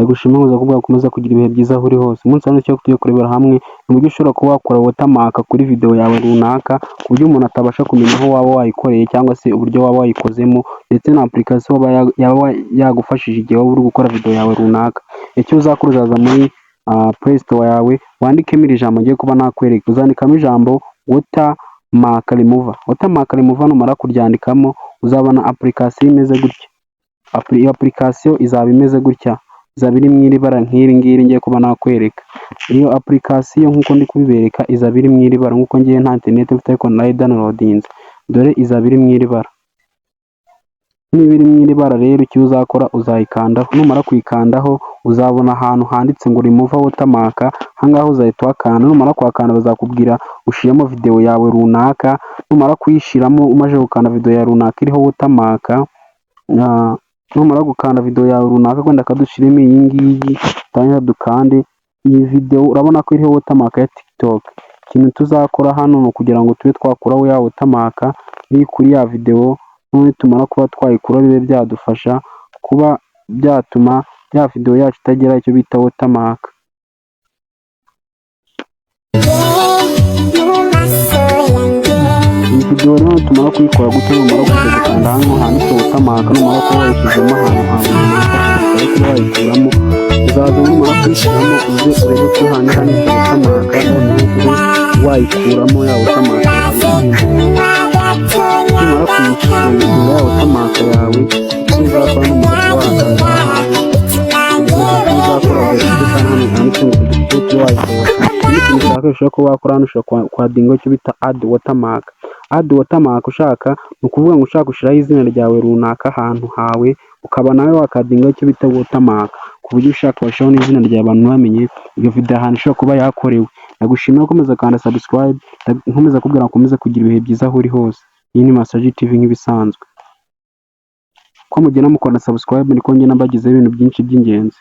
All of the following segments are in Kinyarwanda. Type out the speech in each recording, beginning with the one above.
ndagushima nkomeza kuvuga ukomeza kugira ibihe byiza aho uri hose. Umunsi wa none cyo tugiye kurebera hamwe uburyo ushobora kuba wakora watermark kuri video yawe runaka ku buryo umuntu atabasha kumenya aho waba wayikoreye cyangwa se uburyo waba wayikozemo, ndetse na application yaba yagufashije igihe waba uri gukora video yawe runaka. Icyo uzakora uzaza muri Play Store yawe wandikemo iri jambo ngiye kuba nakwereka, uzandikamo ijambo watermark remover. Watermark remover numara kuryandikamo uzabona application imeze gutya. Iyo application izaba imeze gutya, izaba iri mu ibara nk'iri ngiri ngiye kuba nakwereka. Iyo application nk'uko ndi kubibereka izaba iri mu ibara nk'uko ngiye nta internet mfite ariko downloadinze, dore izaba iri mu ibara. Niba iri mu ibara rero icyo uzakora uzayikandaho, numara kuyikandaho uzabona ahantu handitse ngo remove watermark. Ahangaha uzahita wakanda, numara kuhakanda bazakubwira ushiremo video yawe runaka, numara kuyishiramo umaze gukanda video ya runaka iriho watermark, numara gukanda video yawe runaka kwenda kadushiremo iyi ngiyi tangira dukande iyi video, urabona ko iriho watermark ya TikTok. Ikintu tuzakora hano ni kugira ngo tube twakuraho ya watermark iri kuri ya video, none tumara kuba twayikura bibe byadufasha kuba byatuma ya video yacu itagira icyo bita watermark. Iyi video rero tumara kuyikora gutyo, numara kugenda hano handitse watermark, numara kuba wayishyizemo ahantu wayikuramo, uzaza numara kuyishyiramo uze urebe ko hano handitse watermark, noneho wayikuramo ya watermark yawe. Numara kuyishyira ya watermark yawe uzakora n'umutwe ushaka kuba wakora hano, ushobora kwadinga icyo bita add watermark. Add watermark ushaka ni ukuvuga ngo ushaka gushyiraho izina ryawe runaka ahantu hawe, ukaba nawe wakadinga icyo bita watermark ku buryo ushaka washyiraho n'izina rya abantu bamenye iyo video ahantu ishobora kuba yakorewe. Ndagushimira ukomeza kanda subscribe, nkomeza kubwira ukomeza kugira ibihe byiza aho uri hose. Iyi ni Master G TV nk'ibisanzwe. Ko mugenda mukora subscribe niko ngenda mbagezaho ibintu byinshi by'ingenzi.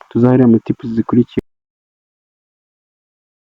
Tuzahera mu tips zikurikira.